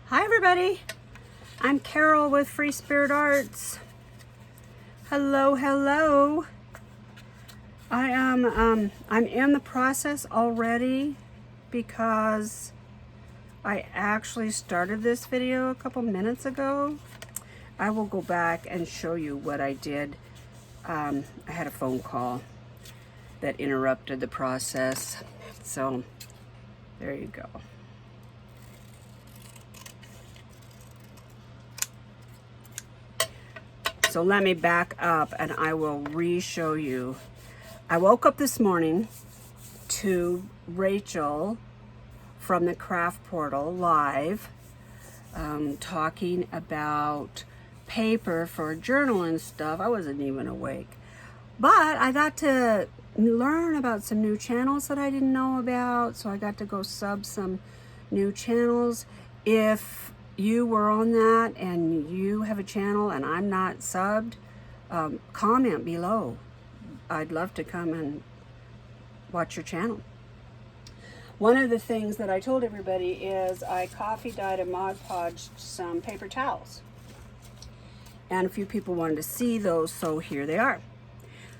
Hi everybody, I'm Carol with Free Spirit Arts. Hello. I'm in the process already because I actually started this video a couple minutes ago. I will go back and show you what I did. I had a phone call that interrupted the process, so there you go. So let me back up and I will re-show you. I woke up this morning to Rachel from the Craft Portal live talking about paper for a journal and stuff. I wasn't even awake. But I got to learn about some new channels that I didn't know about. So I got to go sub some new channels. If you were on that and you have a channel and I'm not subbed, comment below. I'd love to come and watch your channel. One of the things that I told everybody is I coffee dyed and Mod Podged some paper towels. And a few people wanted to see those, so here they are.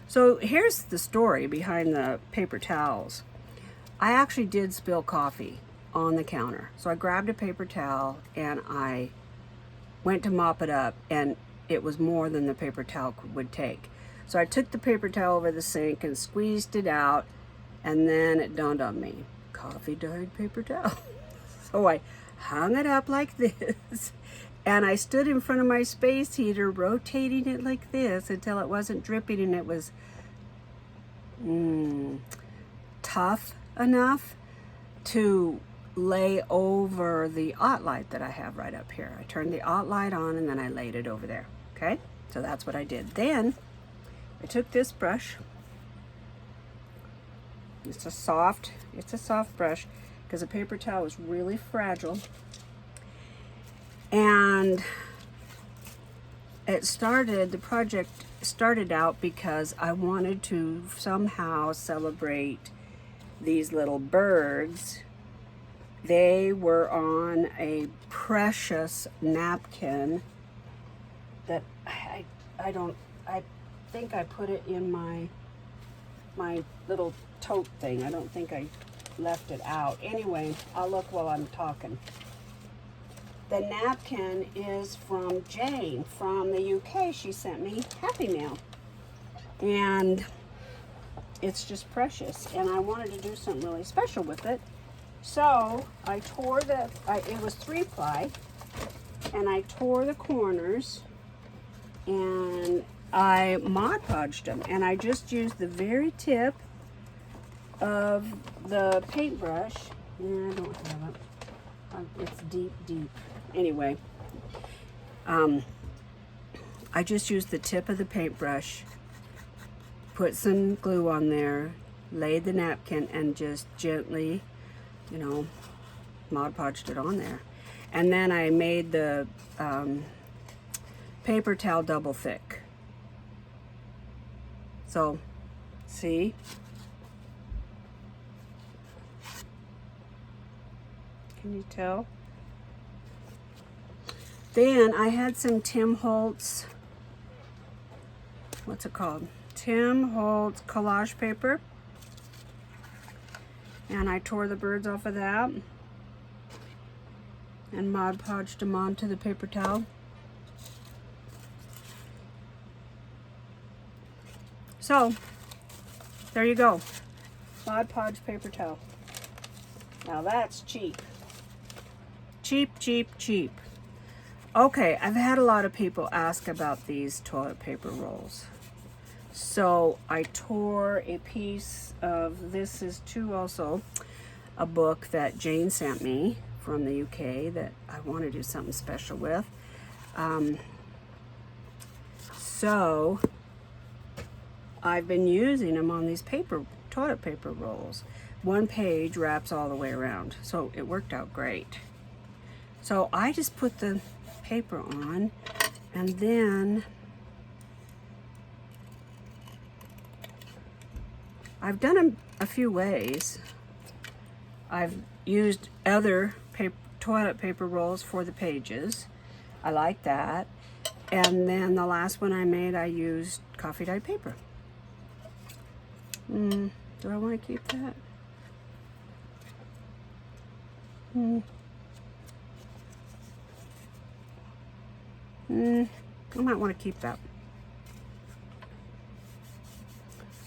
So here's the story behind the paper towels. I actually did spill coffee on the counter. So I grabbed a paper towel and I went to mop it up, and it was more than the paper towel would take. So I took the paper towel over the sink and squeezed it out, and then it dawned on me, coffee dyed paper towel. So I hung it up like this, and I stood in front of my space heater rotating it like this until it wasn't dripping and it was tough enough to lay over the aught light that I have right up here. I turned the aught light on and then I laid it over there. Okay, so that's what I did. Then I took this brush. It's a soft brush because a paper towel is really fragile. And the project started out because I wanted to somehow celebrate these little birds. They were on a precious napkin that I think I put it in my little tote thing. I don't think I left it out. Anyway, I'll look while I'm talking. The napkin is from Jane from the UK. She sent me Happy Mail. And it's just precious. And I wanted to do something really special with it. So I tore it was 3-ply, and I tore the corners and I Mod Podged them, and I just used the very tip of the paintbrush. I don't have it. It's deep. Anyway, I just used the tip of the paintbrush, put some glue on there, laid the napkin, and just gently, Mod Podged it on there. And then I made the paper towel double thick. So, see? Can you tell? Then I had some Tim Holtz, what's it called? Tim Holtz collage paper. And I tore the birds off of that and Mod Podged them onto the paper towel. So, there you go. Mod Podged paper towel. Now that's cheap. Cheap. Okay, I've had a lot of people ask about these toilet paper rolls. So I tore a piece of, this is also a book that Jane sent me from the UK that I want to do something special with. So I've been using them on these toilet paper rolls. One page wraps all the way around, so it worked out great. So I just put the paper on, and then I've done them a few ways. I've used other toilet paper rolls for the pages. I like that. And then the last one I made, I used coffee dyed paper. Do I want to keep that? I might want to keep that.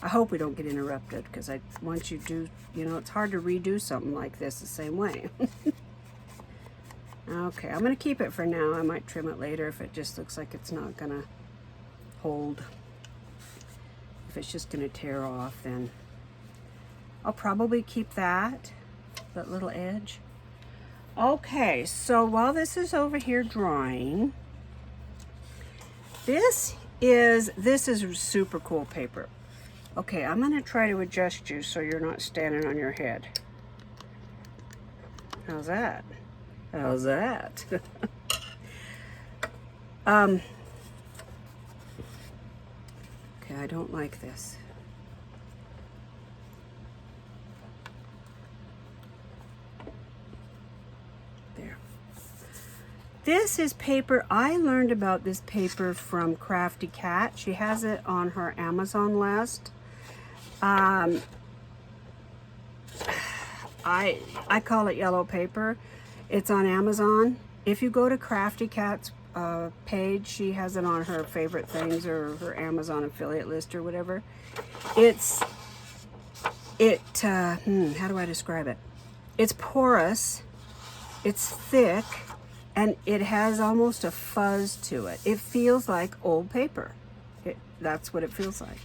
I hope we don't get interrupted, because once you do, you know, it's hard to redo something like this the same way. Okay, I'm going to keep it for now. I might trim it later if it just looks like it's not going to hold. If it's just going to tear off, then I'll probably keep that little edge. Okay, so while this is over here drying, this is super cool paper. Okay, I'm going to try to adjust you so you're not standing on your head. How's that? How's that? Okay, I don't like this. There. This is paper. I learned about this paper from Crafty Cat. She has it on her Amazon list. I call it yellow paper. It's on Amazon. If you go to Crafty Cat's page, she has it on her favorite things or her Amazon affiliate list or whatever. How do I describe it? It's porous, it's thick, and it has almost a fuzz to it. It feels like old paper. That's what it feels like.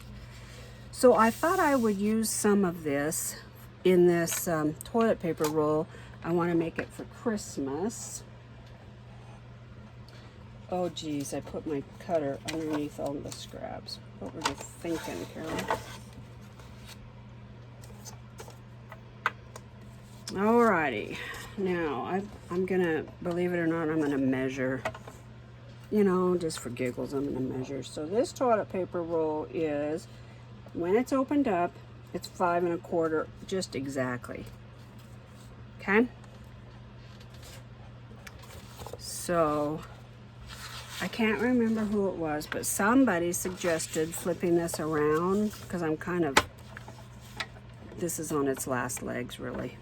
So I thought I would use some of this in this toilet paper roll. I want to make it for Christmas. Oh geez, I put my cutter underneath all the scraps. What were you thinking, Carol? Alrighty, now I'm gonna, believe it or not, I'm gonna measure. You know, just for giggles, I'm gonna measure. So this toilet paper roll is, when it's opened up, it's 5 1/4, just exactly. Okay? So, I can't remember who it was, but somebody suggested flipping this around, because this is on its last legs, really.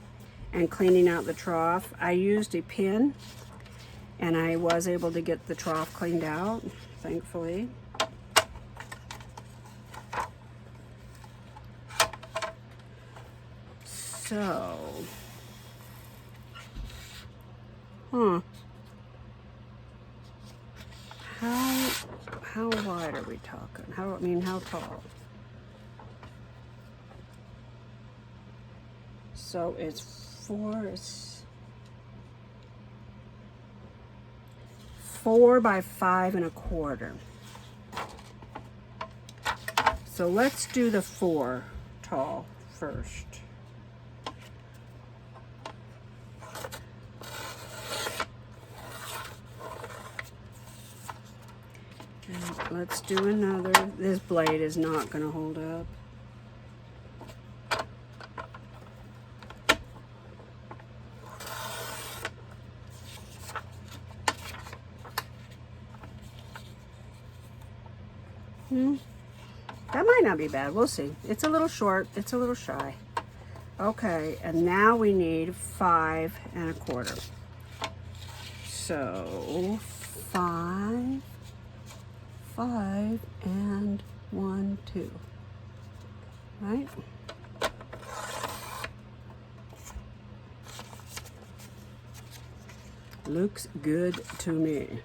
And cleaning out the trough. I used a pin, and I was able to get the trough cleaned out, thankfully. So, how wide are we talking? How tall? So it's 4 by 5 1/4. So let's do the 4 tall first. Let's do another. This blade is not going to hold up. That might not be bad. We'll see. It's a little short. It's a little shy. Okay, and now we need 5 1/4. So 5 and 1 2, right? Looks good to me.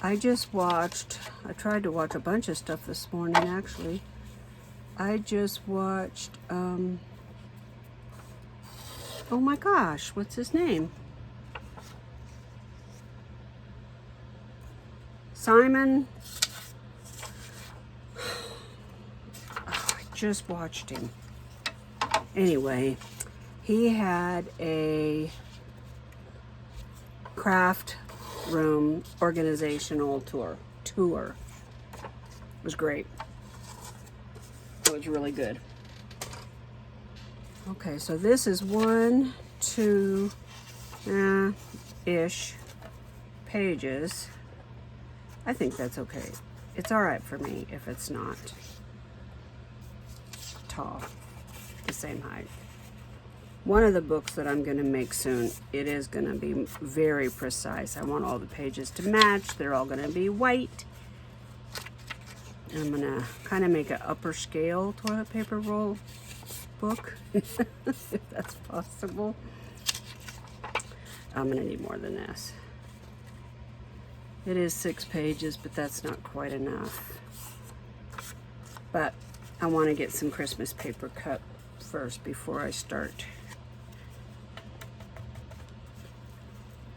I tried to watch a bunch of stuff this morning, actually. I just watched, oh my gosh, what's his name? Simon. Oh, I just watched him. Anyway, he had a craft room organizational tour. It was great. was really good. Okay, so this is 1, 2 ish pages. I think that's okay. It's all right for me if it's not tall, the same height. One of the books that I'm going to make soon, it is going to be very precise. I want all the pages to match. They're all going to be white. And I'm going to kind of make an upper scale toilet paper roll book, if that's possible. I'm going to need more than this. It is 6 pages, but that's not quite enough. But I want to get some Christmas paper cut first before I start.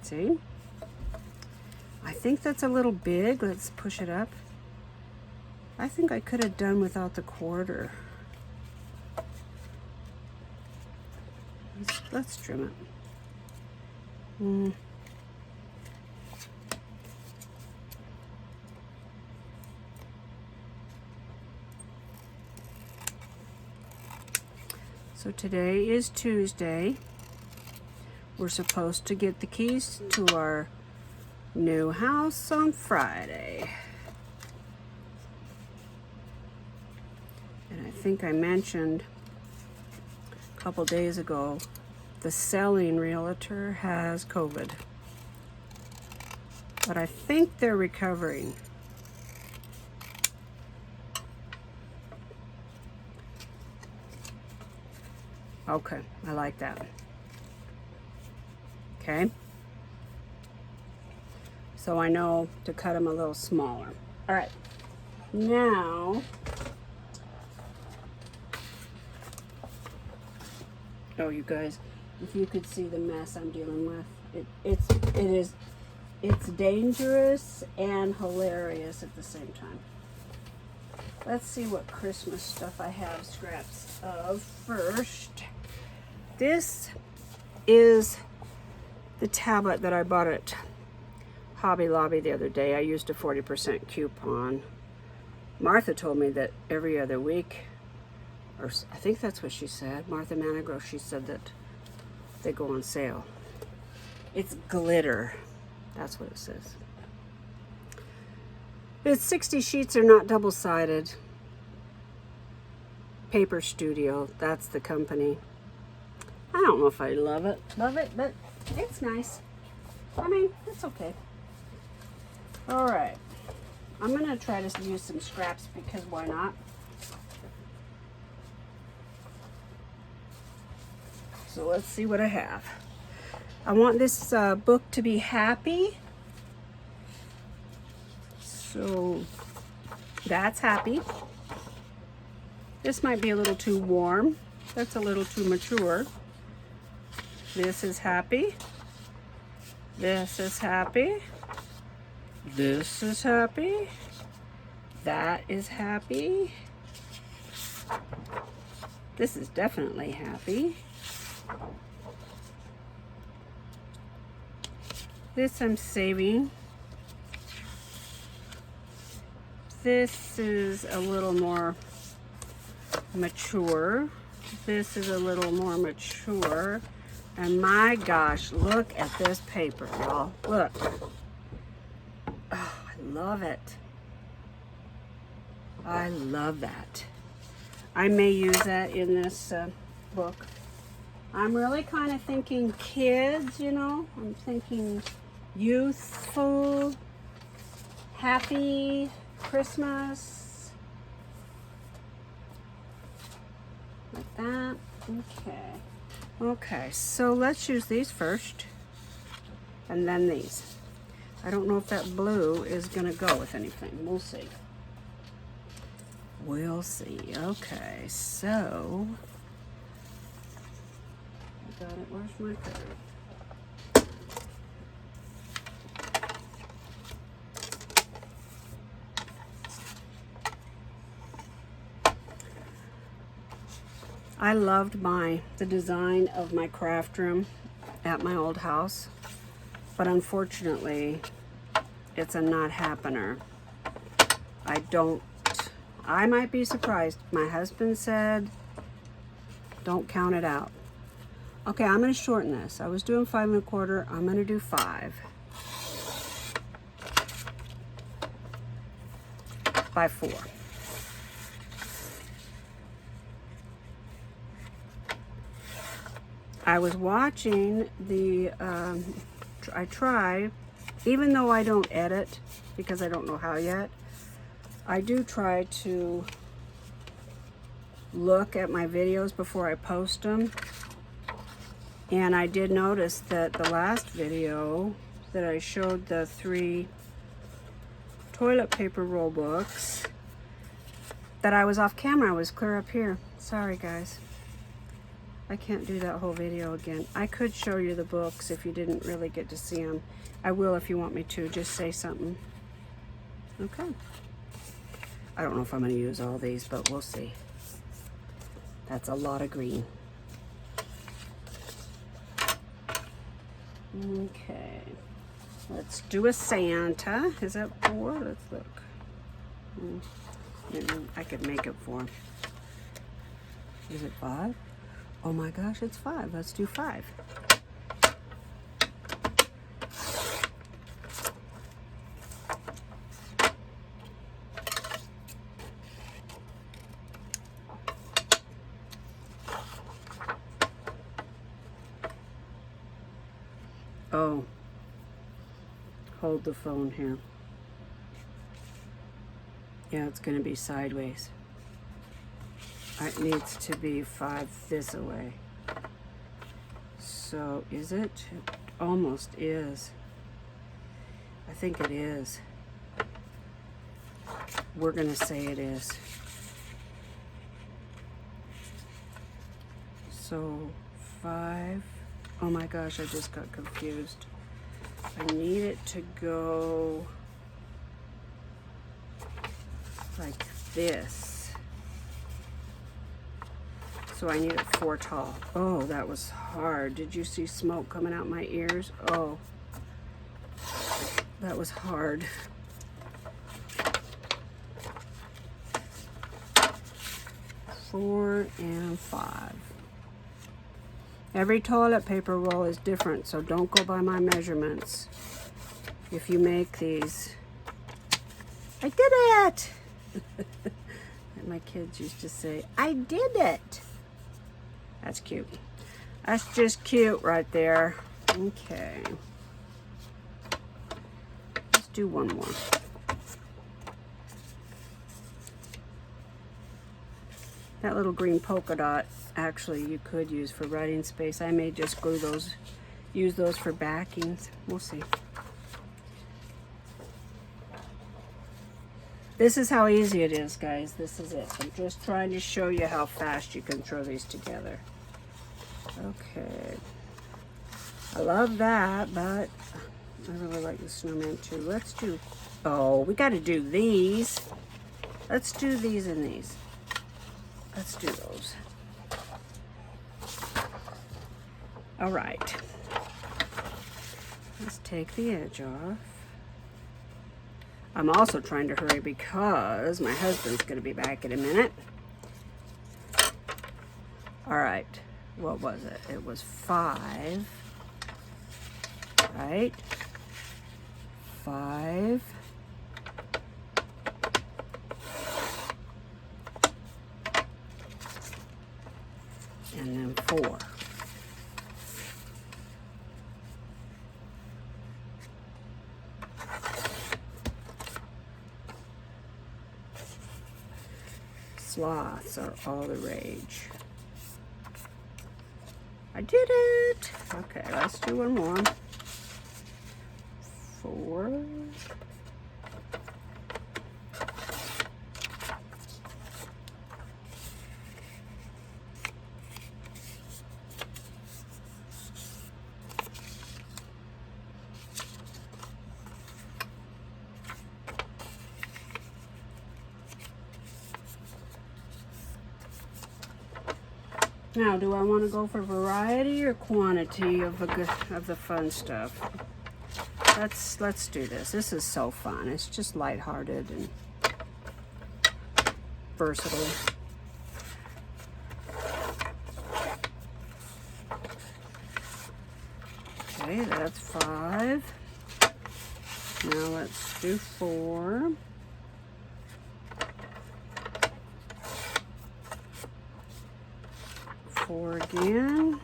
See? I think that's a little big. Let's push it up. I think I could have done without the quarter. Let's trim it. So today is Tuesday. We're supposed to get the keys to our new house on Friday. And I think I mentioned a couple days ago, the selling realtor has COVID. But I think they're recovering. Okay, I like that. Okay. So I know to cut them a little smaller. All right. Now, oh, you guys, if you could see the mess I'm dealing with, it's dangerous and hilarious at the same time. Let's see what Christmas stuff I have scraps of first. This is the tablet that I bought at Hobby Lobby the other day. I used a 40% coupon. Martha told me that every other week, or I think that's what she said, Martha Manigro, she said that they go on sale. It's glitter. That's what it says. It's 60 sheets, are not double-sided. Paper Studio, that's the company. I don't know if I love it, but it's nice. I mean, it's okay. All right, I'm gonna try to use some scraps because why not? So let's see what I have. I want this book to be happy. So that's happy. This might be a little too warm. That's a little too mature. This is happy. This is happy. This is happy. That is happy. This is definitely happy. This I'm saving. This is a little more mature. This is a little more mature. And my gosh, look at this paper, y'all. Look. Oh, I love it. I love that. I may use that in this book. I'm really kind of thinking kids, you know. I'm thinking youthful, happy Christmas. Like that. Okay. Okay, so let's use these first. And then these. I don't know if that blue is going to go with anything. We'll see. We'll see. Okay, so I got it. Where's my card? I loved the design of my craft room at my old house, but unfortunately, it's a not happener. I might be surprised. My husband said, don't count it out. Okay, I'm going to shorten this. I was doing 5 1/4. I'm going to do 5 by 4. I was watching the, I try, even though I don't edit, because I don't know how yet, I do try to look at my videos before I post them. And I did notice that the last video that I showed the 3 toilet paper roll books, that I was off camera. I was clear up here. Sorry guys. I can't do that whole video again. I could show you the books if you didn't really get to see them. I will if you want me to. Just say something. Okay. I don't know if I'm going to use all these, but we'll see. That's a lot of green. Okay. Let's do a Santa. Is that 4? Let's look. I could make it 4. Is it 5? Oh my gosh, it's 5. Let's do 5. Oh, hold the phone here. Yeah, it's going to be sideways. It needs to be 5 this away. So, is it? It almost is. I think it is. We're going to say it is. So, 5. Oh my gosh, I just got confused. I need it to go like this. So I need it 4 tall. Oh, that was hard. Did you see smoke coming out my ears? Oh, that was hard. Four and 5. Every toilet paper roll is different, so don't go by my measurements. If you make these, I did it! And my kids used to say, I did it! That's cute. That's just cute right there. Okay. Let's do one more. That little green polka dot, actually, you could use for writing space. I may just glue those, use those for backings. We'll see. This is how easy it is, guys. This is it. I'm just trying to show you how fast you can throw these together. Okay. I love that, but I really like the snowman too. Let's do, oh, we got to do these. Let's do these and these. Let's do those. All right. Let's take the edge off. I'm also trying to hurry because my husband's going to be back in a minute. All right. What was it? It was 5. Right? 5. And then 4. Sloths are all the rage. I did it! Okay, let's do one more. 4. Now, do I want to go for variety or quantity of the fun stuff? Let's do this. This is so fun. It's just lighthearted and versatile. Okay, that's 5. Now let's do 4. 4 again.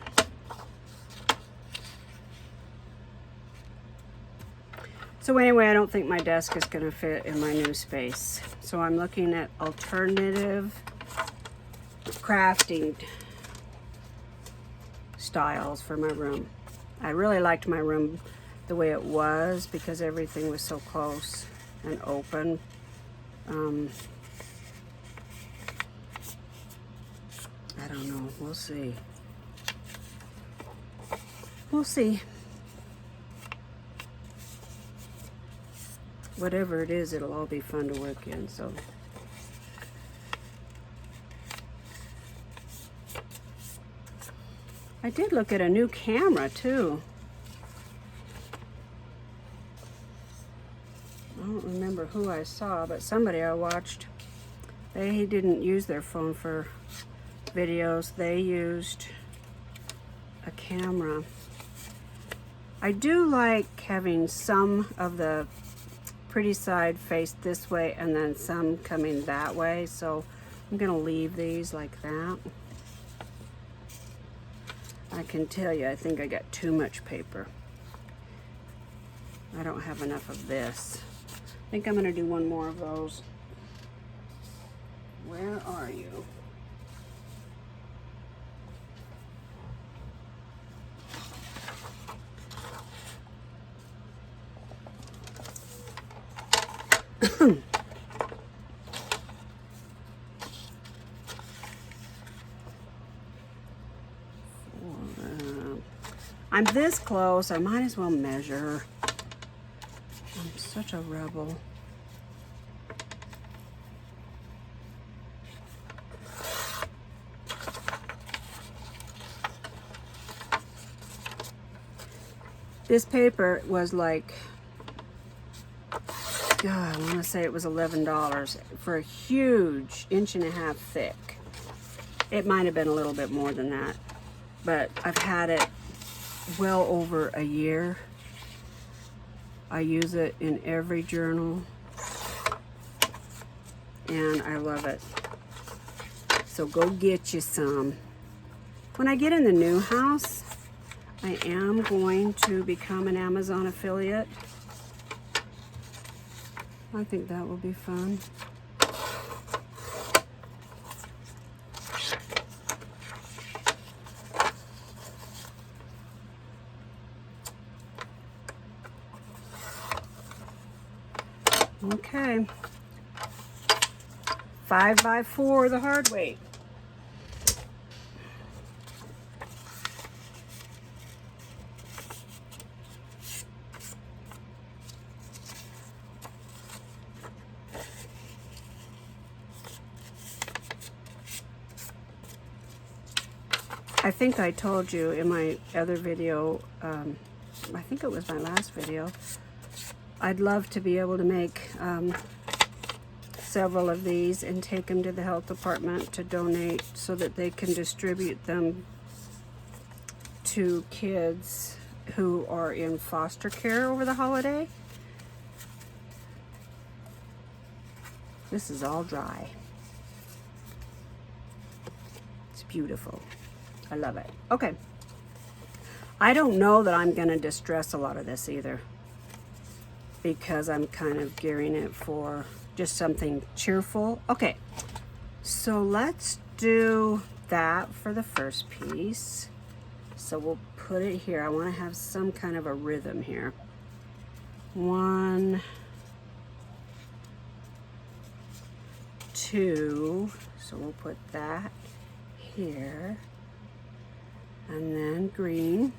So anyway, I don't think my desk is going to fit in my new space. So I'm looking at alternative crafting styles for my room. I really liked my room the way it was because everything was so close and open. I don't know. We'll see. We'll see. Whatever it is, it'll all be fun to work in, so. I did look at a new camera too. I don't remember who I saw, but somebody I watched, they didn't use their phone for videos. They used a camera. I do like having some of the pretty side faced this way and then some coming that way, so I'm gonna leave these like that. I can tell you, I think I got too much paper. I don't have enough of this. I think I'm gonna do one more of those. Where are you? I'm this close, I might as well measure. I'm such a rebel. This paper was like, I want to say it was $11 for a huge 1.5 inch thick. It might have been a little bit more than that, but I've had it well over a year. I use it in every journal and I love it. So go get you some. When I get in the new house, I am going to become an Amazon affiliate. I think that will be fun. Okay, 5 by 4, the hard weight. I think I told you in my other video, I think it was my last video, I'd love to be able to make several of these and take them to the health department to donate so that they can distribute them to kids who are in foster care over the holiday. This is all dry. It's beautiful. I love it. Okay. I don't know that I'm going to distress a lot of this either, because I'm kind of gearing it for just something cheerful. Okay, so let's do that for the first piece. So we'll put it here. I want to have some kind of a rhythm here. 1, 2, so we'll put that here, and then green,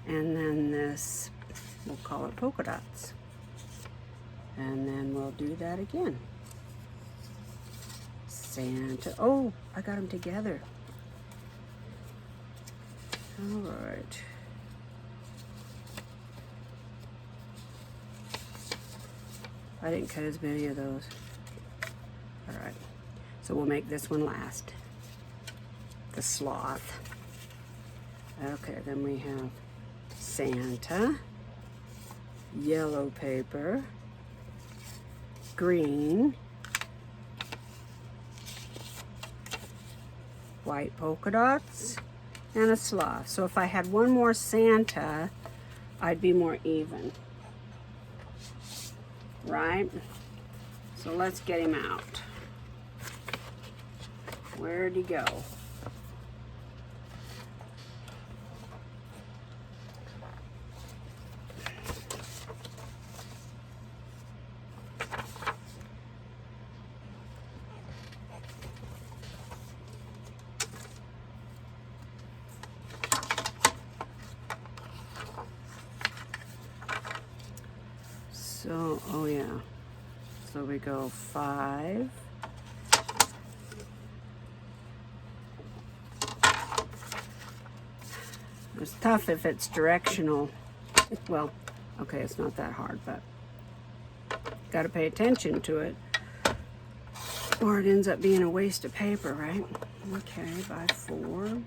and then this, we'll call it polka dots. And then we'll do that again. Santa, oh, I got them together. All right. I didn't cut as many of those. All right, so we'll make this one last. The sloth. Okay, then we have Santa, yellow paper, green, white polka dots, and a sloth. So if I had one more Santa, I'd be more even, right? So let's get him out. Where'd he go? So, oh yeah, so we go 5. It's tough if it's directional. Well, okay, it's not that hard, but got to pay attention to it, or it ends up being a waste of paper, right? Okay, by 4.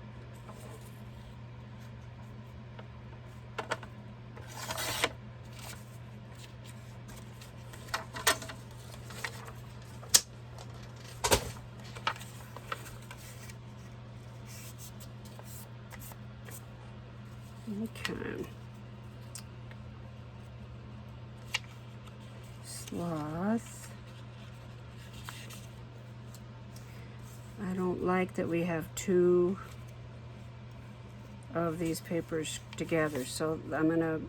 Okay. Sloth. I don't like that we have 2 of these papers together, so I'm going to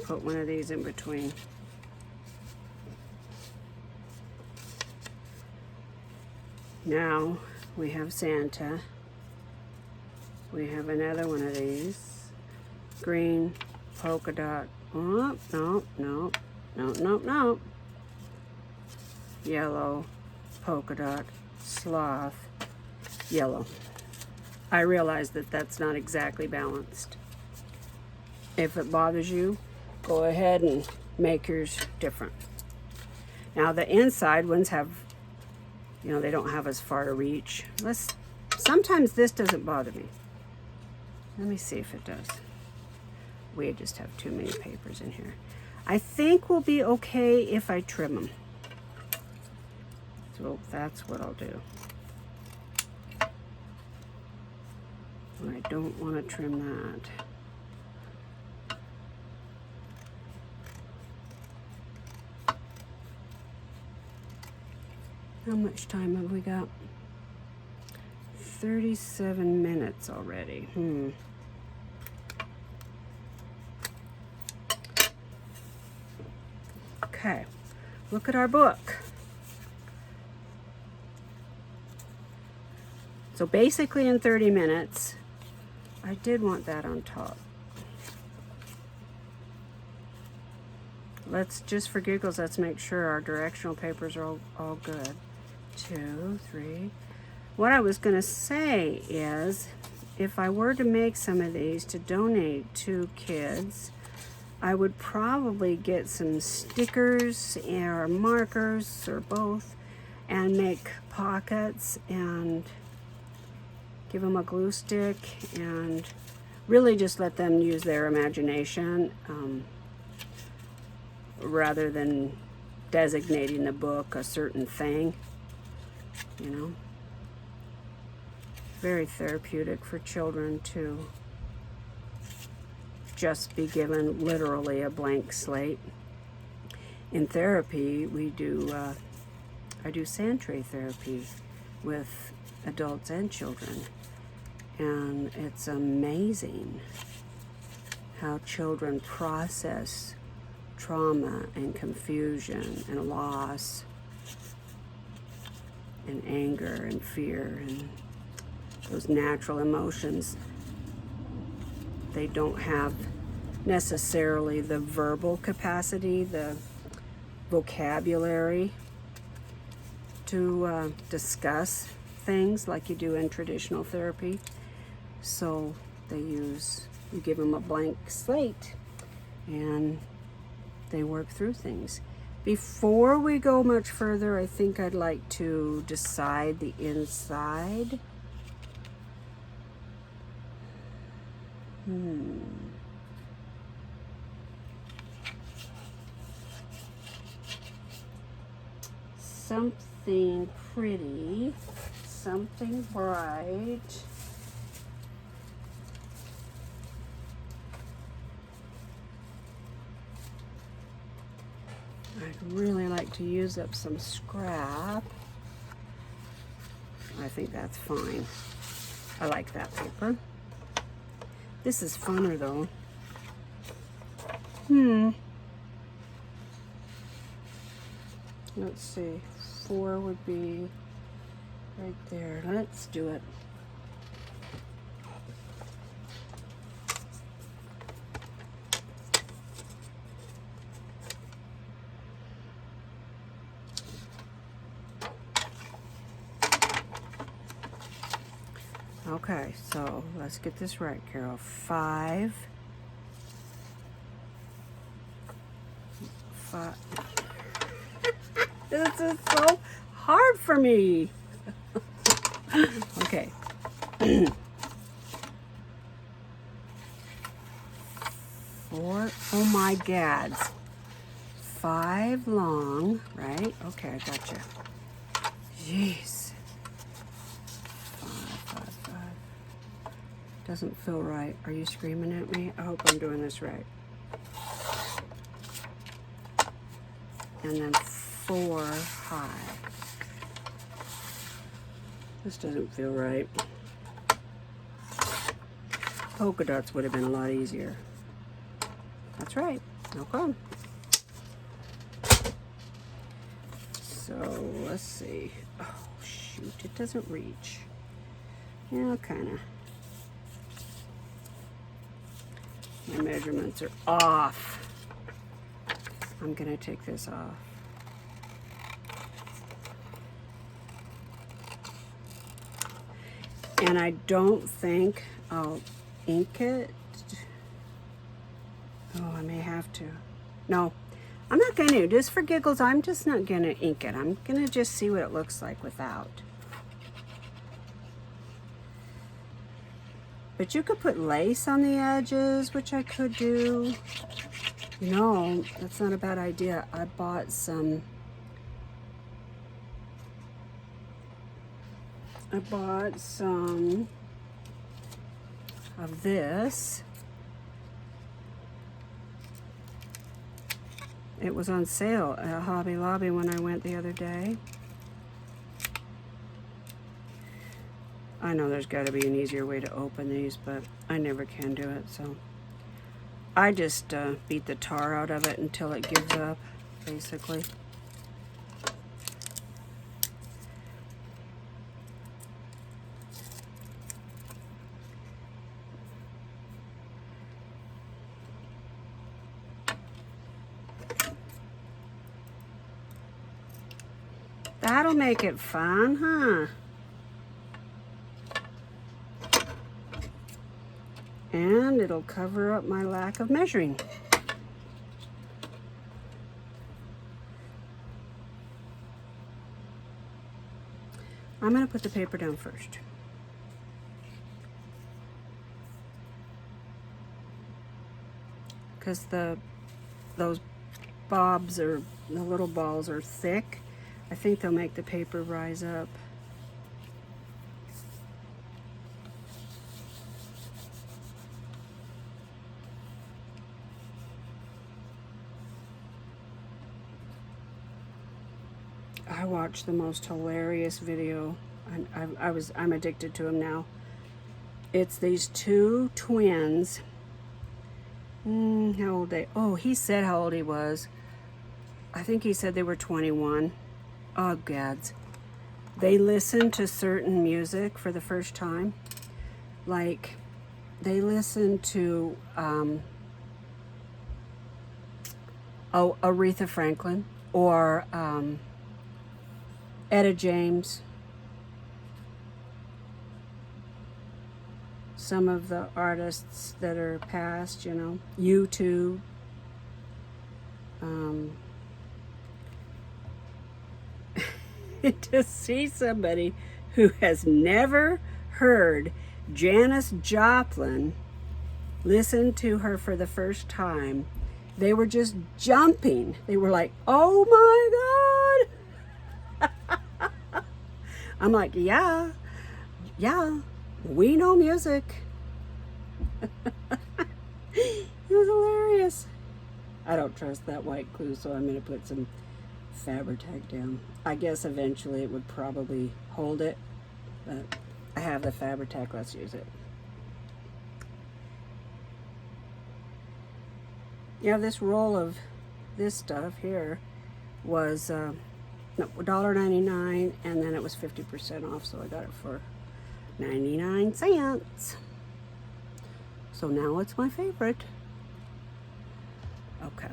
put one of these in between. Now we have Santa. We have another one of these. Green polka dot. Oh, no, no, no, no, no. Yellow polka dot, sloth, yellow. I realize that that's not exactly balanced. If it bothers you, go ahead and make yours different. Now the inside ones have, you know, they don't have as far to reach. Sometimes this doesn't bother me. Let me see if it does. We just have too many papers in here. I think we'll be okay if I trim them. So that's what I'll do. I don't want to trim that. How much time have we got? 37 minutes already. Okay, look at our book. So basically in 30 minutes, I did want that on top. Let's, just for giggles, let's make sure our directional papers are all good. 2, 3. What I was gonna say is, if I were to make some of these to donate to kids, I would probably get some stickers or markers or both and make pockets and give them a glue stick and really just let them use their imagination rather than designating the book a certain thing, you know. Very therapeutic for children to just be given literally a blank slate. In therapy, we do, I do sand tray therapy with adults and children, and it's amazing how children process trauma and confusion and loss and anger and fear and those natural emotions. They don't have necessarily the verbal capacity, the vocabulary to discuss things like you do in traditional therapy. So you give them a blank slate and they work through things. Before we go much further, I think I'd like to decide the inside. Something pretty, something bright. I'd really like to use up some scrap. I think that's fine. I like that paper. This is funner though. Let's see. 4 would be right there. Let's do it. Okay, so let's get this right, Carol. 5. This is so hard for me. Okay. 4. Oh my gads. 5 long, right? Okay, I gotcha. Jeez. 5. Doesn't feel right. Are you screaming at me? I hope I'm doing this right. And then 4 high. This doesn't feel right. Polka dots would have been a lot easier. That's right. Okay. So let's see. Oh shoot, it doesn't reach. Yeah, kinda. My measurements are off. I'm gonna take this off. And I don't think I'll ink it. Oh, I may have to. No, I'm not going to. Just for giggles, I'm just not going to ink it. I'm going to just see what it looks like without. But you could put lace on the edges, which I could do. You know, that's not a bad idea. I bought some... of this. It was on sale at Hobby Lobby when I went the other day. I know there's got to be an easier way to open these, but I never can do it, so I just beat the tar out of it until it gives up, basically. That'll make it fun, huh? And it'll cover up my lack of measuring. I'm going to put the paper down first. Because those bobs or the little balls are thick. I think they'll make the paper rise up. I watched the most hilarious video. I'm addicted to them now. It's these two twins. How old they? Oh, he said how old he was. I think he said they were 21. Oh, gads. They listen to certain music for the first time. Like, they listen to, Aretha Franklin or Etta James. Some of the artists that are past, you know, YouTube. to see somebody who has never heard Janis Joplin listen to her for the first time. They were just jumping. They were like, oh my God. I'm like, yeah, we know music. It was hilarious. I don't trust that white glue, so I'm going to put some Fabri-Tac down. I guess eventually it would probably hold it, but I have the Fabri-Tac. Let's use it. Yeah, this roll of this stuff here was $1.99, and then it was 50% off, so I got it for 99 cents. So now it's my favorite. Okay.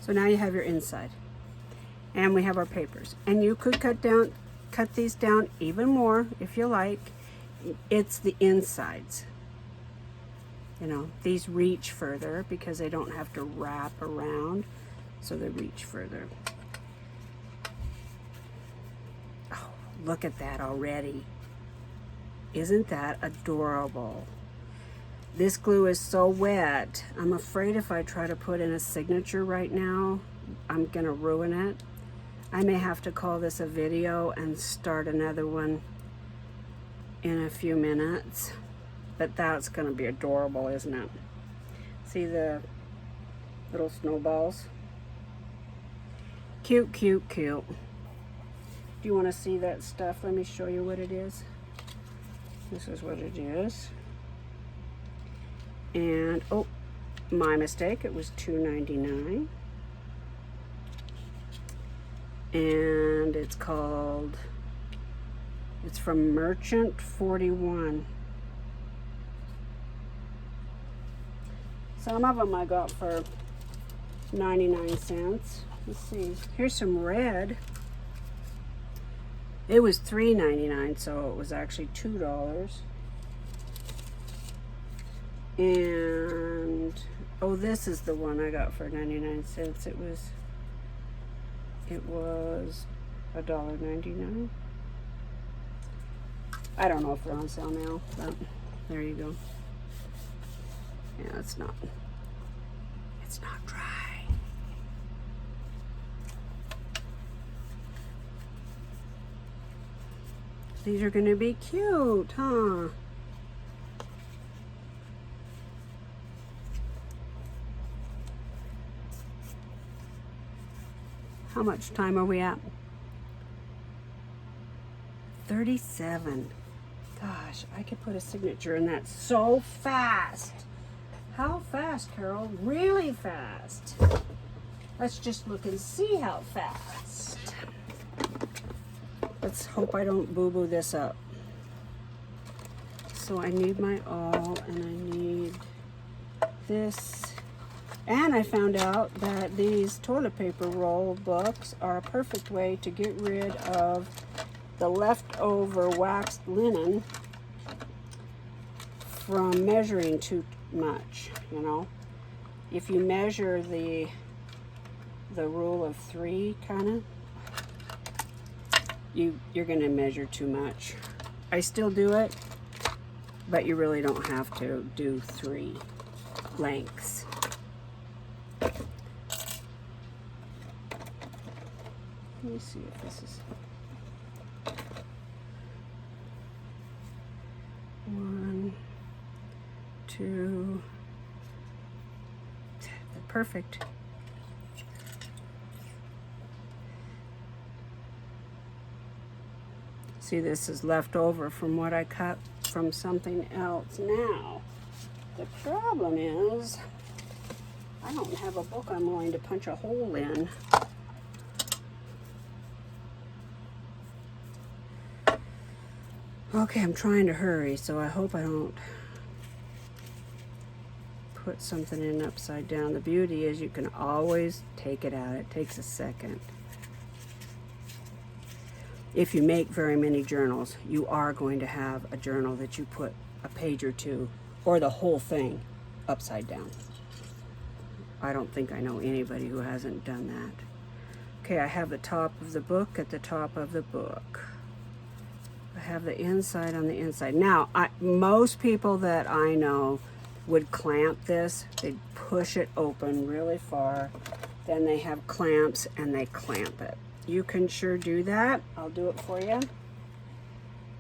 So now you have your inside. And we have our papers. And you could cut these down even more if you like. It's the insides. You know, these reach further because they don't have to wrap around, so they reach further. Oh, look at that already. Isn't that adorable? This glue is so wet. I'm afraid if I try to put in a signature right now, I'm gonna ruin it. I may have to call this a video and start another one in a few minutes. But that's gonna be adorable, isn't it? See the little snowballs? Cute, cute, cute. Do you wanna see that stuff? Let me show you what it is. This is what it is. And, oh, my mistake, it was $2.99. And it's called, it's from Merchant 41. Some of them I got for 99 cents. Let's see, here's some red. It was $3.99, so it was actually $2. And, oh, this is the one I got for 99 cents. It was $1.99. I don't know if they're on sale now, but there you go. Yeah, it's not dry. These are gonna be cute, huh? How much time are we at? 37. Gosh, I could put a signature in that so fast. How fast, Carol? Really fast. Let's just look and see how fast. Let's hope I don't boo-boo this up. So I need my awl, and I need this. And I found out that these toilet paper roll books are a perfect way to get rid of the leftover waxed linen from measuring too much, you know. If you measure the rule of 3, kind of, you're gonna measure too much. I still do it, but you really don't have to do 3 lengths. Let me see if this is 1, 2. Perfect. See, this is left over from what I cut from something else. Now, the problem is I don't have a book I'm willing to punch a hole in. Okay, I'm trying to hurry, so I hope I don't put something in upside down. The beauty is you can always take it out. It takes a second. If you make very many journals, you are going to have a journal that you put a page or two, or the whole thing, upside down. I don't think I know anybody who hasn't done that. Okay, I have the top of the book at the top of the book. I have the inside on the inside. Now, most people that I know would clamp this. They'd push it open really far. Then they have clamps and they clamp it. You can sure do that. I'll do it for you.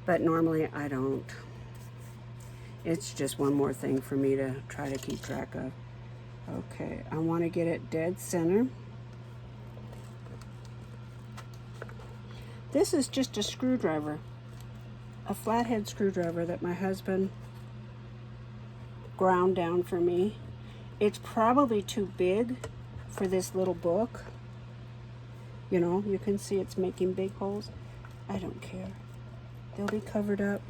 But normally I don't. It's just one more thing for me to try to keep track of. Okay, I want to get it dead center. This is just a screwdriver, a flathead screwdriver that my husband ground down for me. It's probably too big for this little book. You know, you can see it's making big holes. I don't care. They'll be covered up.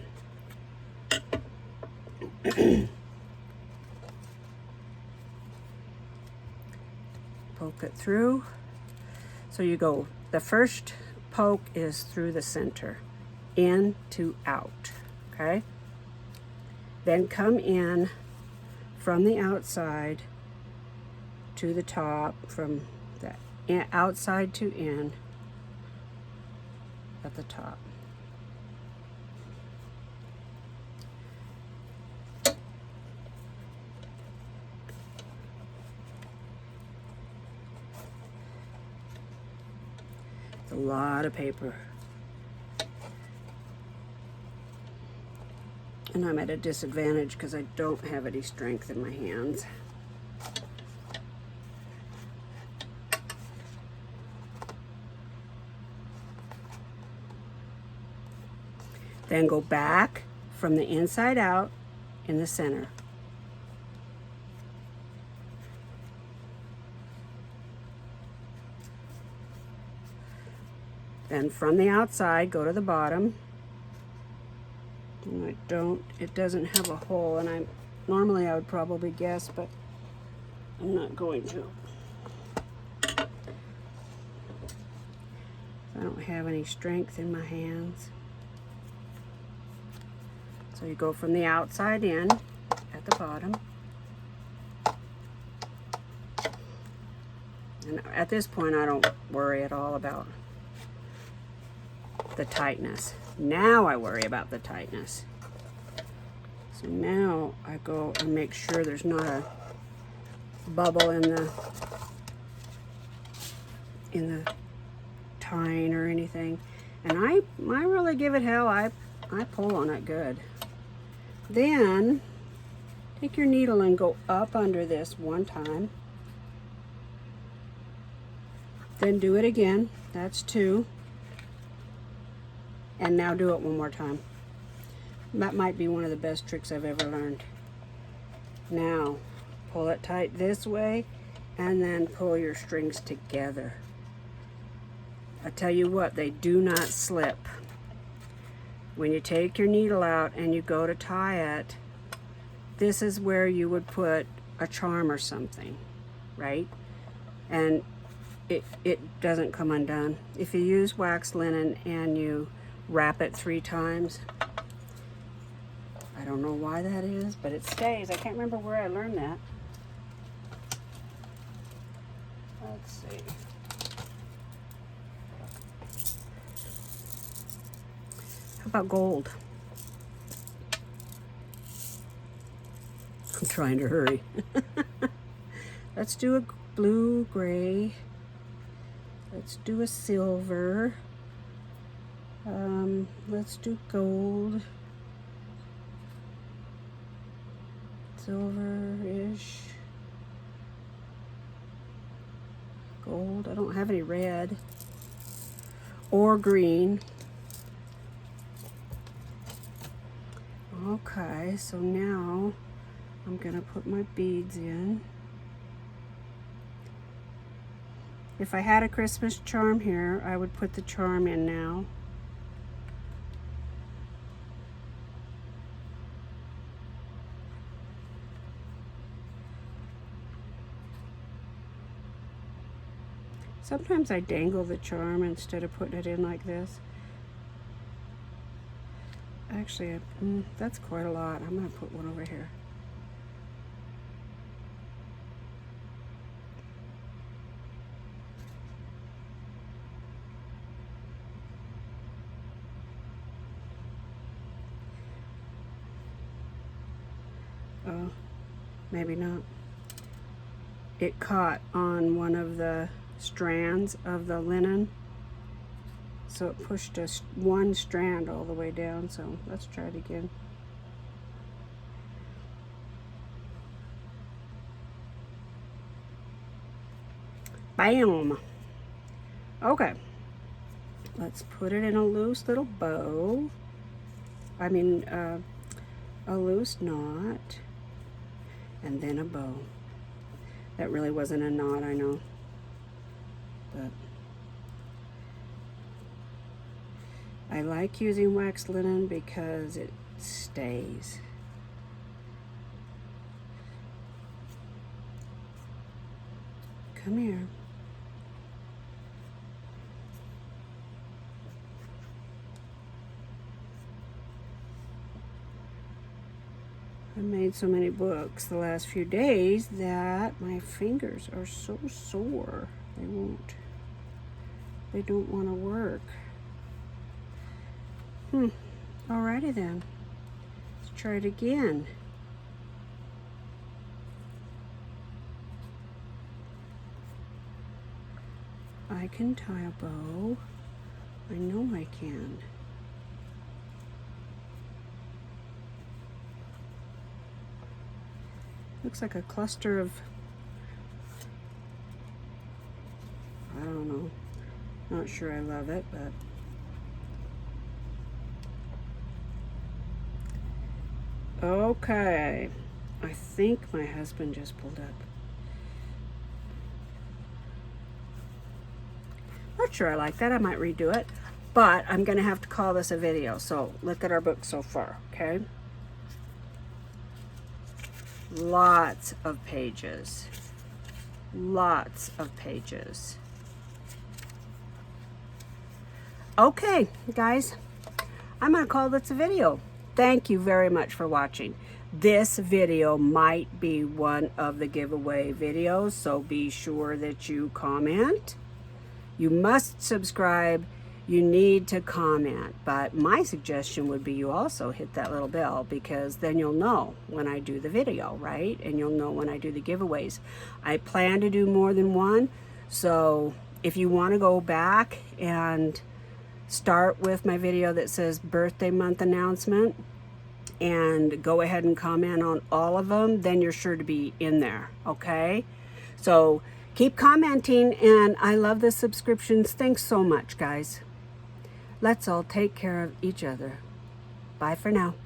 Poke it through. So you go, the first poke is through the center, in to out, okay? Then come in from the outside to the top, from the outside to in at the top. It's a lot of paper. And I'm at a disadvantage because I don't have any strength in my hands. Then go back from the inside out in the center. Then from the outside, go to the bottom. And it doesn't have a hole, and normally I would probably guess, but I'm not going to. I don't have any strength in my hands. So you go from the outside in at the bottom. And at this point, I don't worry at all about the tightness. Now I worry about the tightness. So now I go and make sure there's not a bubble in the tine or anything. And I really give it hell. I pull on it good. Then take your needle and go up under this one time. Then do it again. That's 2. And now do it one more time. That might be one of the best tricks I've ever learned. Now, pull it tight this way, and then pull your strings together. I tell you what, they do not slip. When you take your needle out and you go to tie it, this is where you would put a charm or something, right? And it doesn't come undone. If you use wax linen and you wrap it 3 times. I don't know why that is, but it stays. I can't remember where I learned that. Let's see. How about gold? I'm trying to hurry. Let's do a blue, gray. Let's do a silver. Let's do gold, silver-ish, gold. I don't have any red or green. Okay, so now I'm gonna put my beads in. If I had a Christmas charm here, I would put the charm in now. Sometimes I dangle the charm instead of putting it in like this. Actually, that's quite a lot. I'm going to put one over here. Oh, maybe not. It caught on one of the strands of the linen, so it pushed one strand all the way down. So let's try it again. Bam! Okay, let's put it in a loose little bow. I mean, a loose knot, and then a bow. That really wasn't a knot, I know, but I like using waxed linen because it stays. Come here. I made so many books the last few days that my fingers are so sore. They don't want to work. Alrighty then. Let's try it again. I can tie a bow. I know I can. Looks like a cluster of, I don't know. Not sure I love it, but okay. I think my husband just pulled up. Not sure I like that. I might redo it, but I'm gonna have to call this a video. So look at our book so far, okay? Lots of pages. Lots of pages. Okay, guys, I'm gonna call this a video. Thank you very much for watching. This video might be one of the giveaway videos, so be sure that you comment. You must subscribe. You need to comment, but my suggestion would be you also hit that little bell, because then you'll know when I do the video, right? And you'll know when I do the giveaways. I plan to do more than one, so if you want to go back and start with my video that says birthday month announcement and go ahead and comment on all of them, then you're sure to be in there, okay? So keep commenting, and I love the subscriptions. Thanks so much, guys. Let's all take care of each other. Bye for now.